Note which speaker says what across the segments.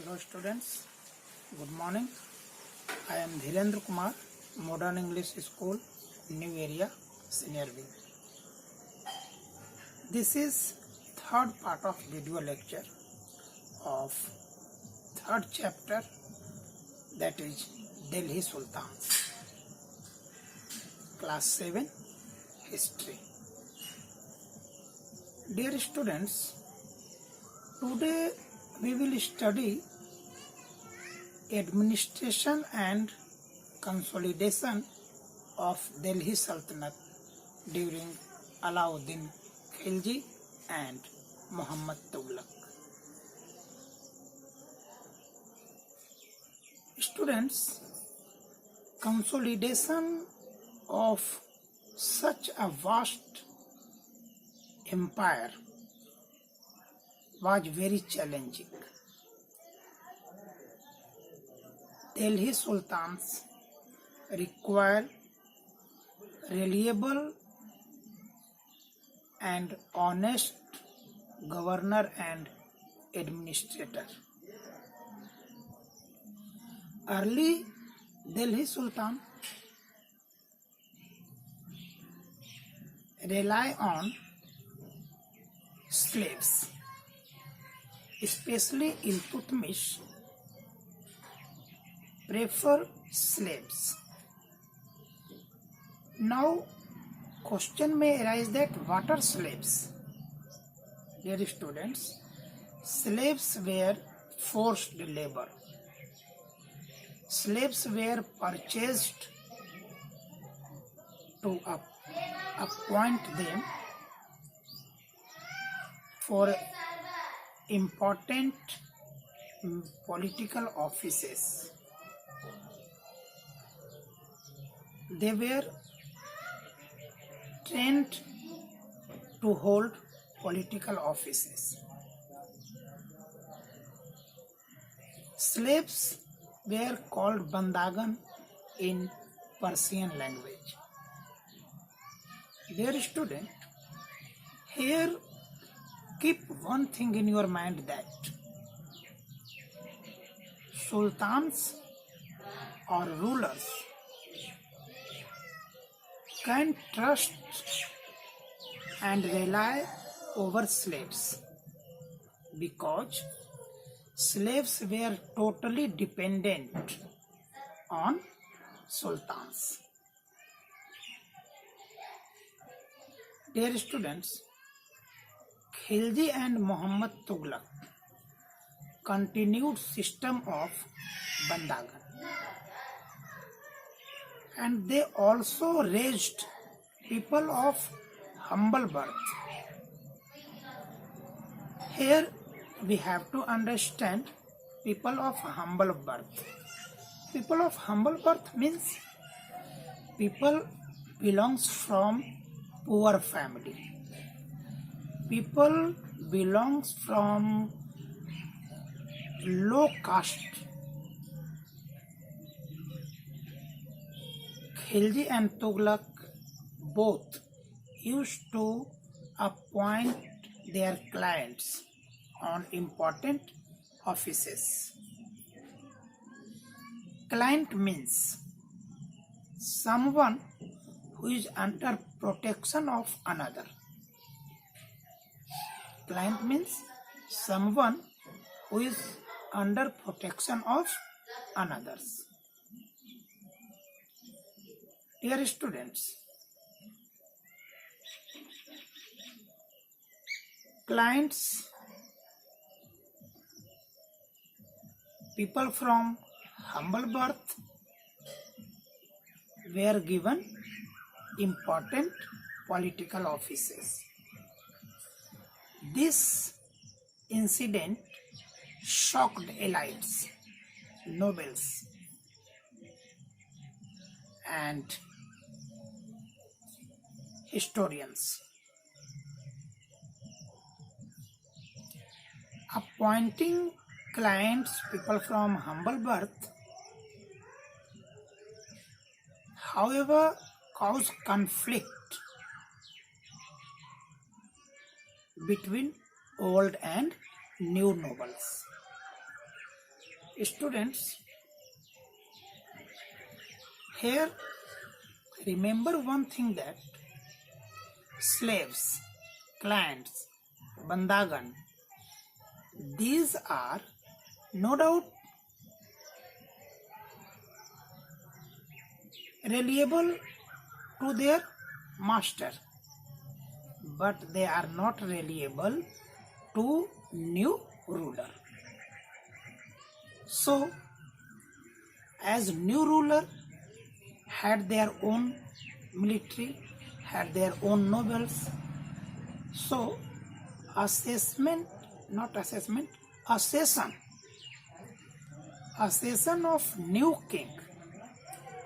Speaker 1: Hello students, good morning. I am Dhirendra Kumar, Modern English School, New Area, Senior Wing. This is third part of video lecture of third chapter, that is Delhi Sultans, class 7 history. Dear students, today we will study administration and consolidation of Delhi Sultanate during Alauddin Khilji and Muhammad Tughlaq. Students, consolidation of such a vast empire was very challenging. Delhi Sultans required reliable and honest governor and administrator. Early Delhi Sultan rely on slaves, especially Iltutmish prefer slaves. Now question may arise that what are slaves? Dear students, slaves were forced labor. Slaves were purchased to appoint them for important political offices. They were trained to hold political offices. Slaves were called bandagan in Persian language. Dear student, here keep one thing in your mind, that sultans or rulers can trust and rely over slaves because slaves were totally dependent on sultans. Dear students, Khilji and Muhammad Tughlaq continued system of bandagan, and they also raised people of humble birth. Here we have to understand people of humble birth. People of humble birth means people belongs from poor family. People belongs from low caste. Khilji and Tughlaq both used to appoint their clients on important offices. Client means someone who is under protection of another. Client means someone who is under protection of others. Dear students, clients, people from humble birth were given important political offices. This incident shocked elites, nobles, and historians. Appointing clients, people from humble birth, however, caused conflict between old and new nobles. Students, here remember one thing, that slaves, clients, bandagan, these are no doubt reliable to their master, but they are not reliable to new ruler. So, as new ruler had their own military, had their own nobles, so accession of new king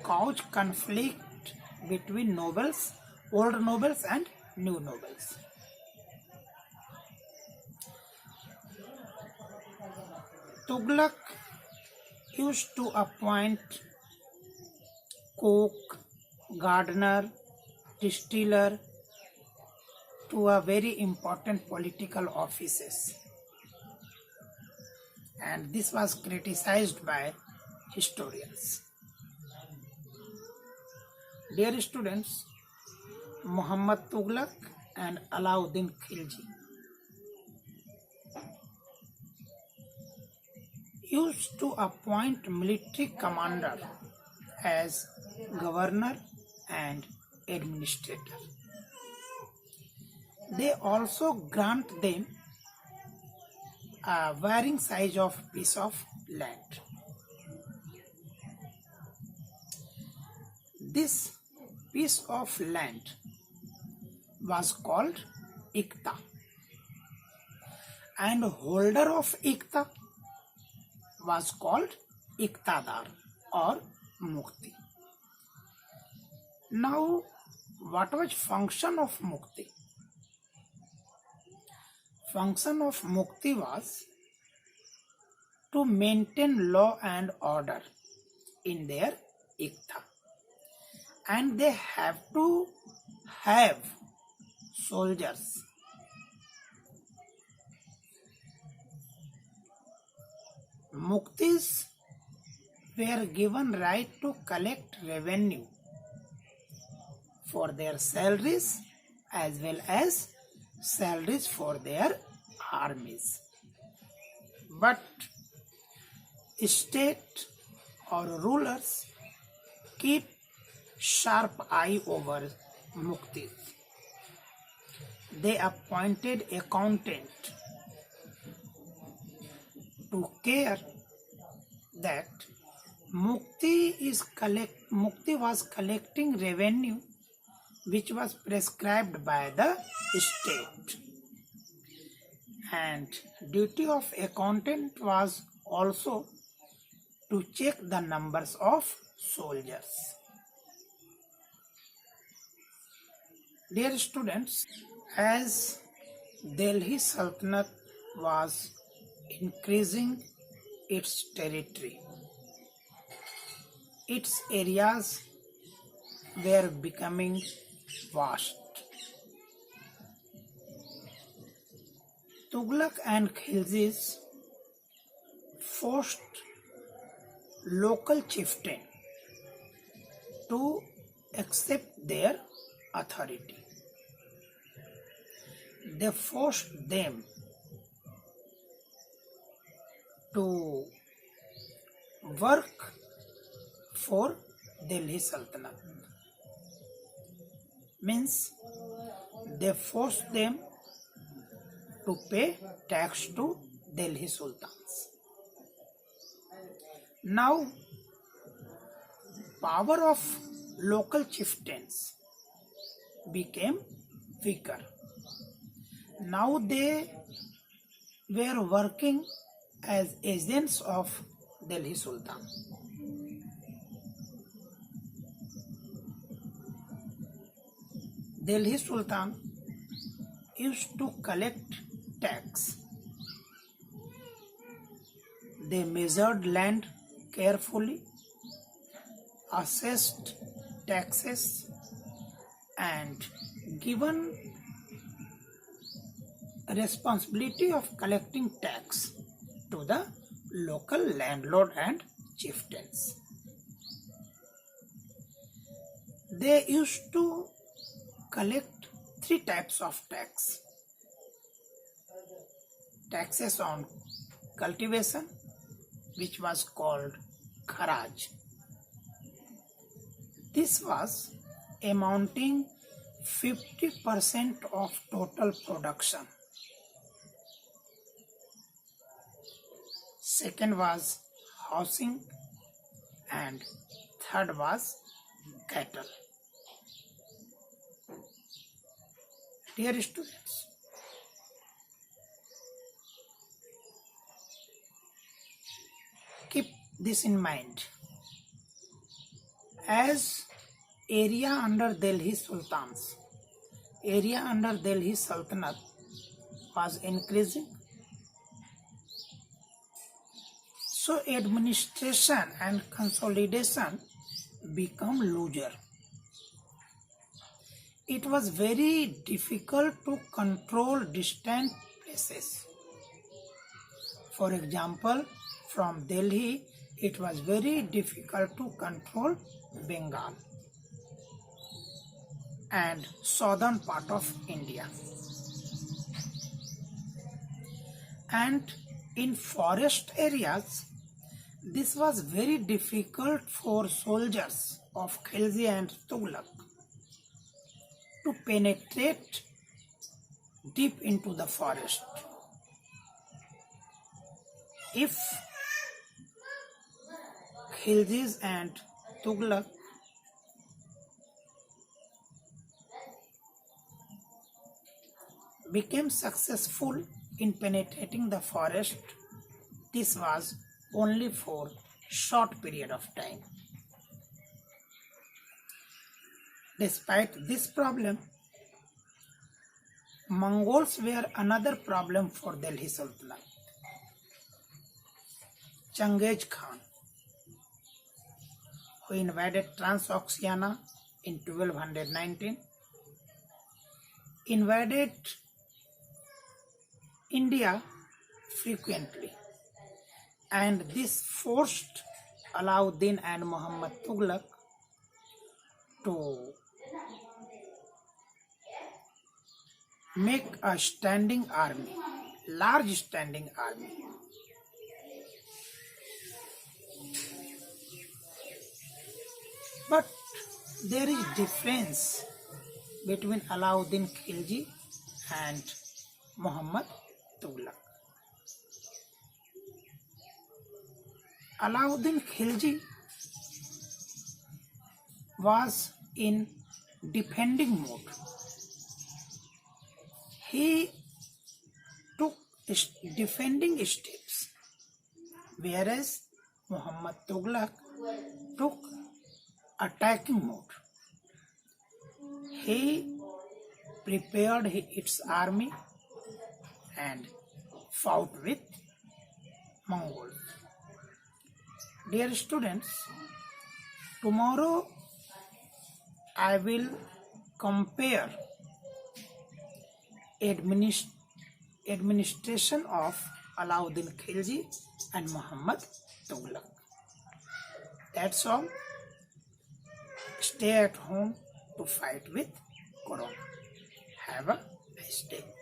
Speaker 1: caused conflict between nobles, old nobles and new nobles. Tughlaq used to appoint cook, gardener, distiller to a very important political offices, and this was criticized by historians. Dear students, Muhammad Tughlaq and Alauddin Khilji used to appoint military commander as governor and administrator. They also grant them a varying size of piece of land. This piece of land was called Ikta, and holder of Ikta was called Iktadar or Mukti. Now, what was function of Mukti? Function of Mukti was to maintain law and order in their Ikta, and they have to have soldiers. Muktis were given right to collect revenue for their salaries as well as salaries for their armies. But state or rulers keep sharp eye over Muktis. They appointed accountant to care that Mukti was collecting revenue which was prescribed by the state, and duty of accountant was also to check the numbers of soldiers. Dear students, as Delhi Sultanate was increasing its territory, its areas were becoming vast. Tughlaq and Khiljis forced local chieftain to accept their authority. They forced them to work for Delhi Sultanate. Means they forced them to pay tax to Delhi Sultans. Now, power of local chieftains became weaker. Now they were working as agents of Delhi Sultan. Delhi Sultan used to collect tax. They measured land carefully, assessed taxes, and given responsibility of collecting tax to the local landlord and chieftains. They used to collect three types of tax. Taxes on cultivation, which was called kharaj. This was amounting 50% of total production. Second was housing and third was cattle. Dear students, keep this in mind. As area under Delhi Sultans, area under Delhi Sultanate was increasing, so administration and consolidation become looser. It was very difficult to control distant places. For example, from Delhi, it was very difficult to control Bengal and southern part of India. And in forest areas, this was very difficult for soldiers of Khilji and Tughlaq to penetrate deep into the forest. If Khiljis and Tughlaq became successful in penetrating the forest, this was only for short period of time. Despite this problem, Mongols were another problem for Delhi Sultanate. Changez Khan, who invaded Transoxiana in 1219, invaded India frequently, and this forced Alauddin and Muhammad Tughlaq to make a standing army, large standing army. But there is difference between Alauddin Khilji and Muhammad Tughlaq. Alauddin Khilji was in defending mode. He took defending steps, whereas Muhammad Tughlaq took attacking mode. He prepared its army and fought with Mongols. Dear students, tomorrow I will compare administration of Alauddin Khilji and Muhammad Tughlaq. That's all. Stay at home to fight with Corona. Have a nice day.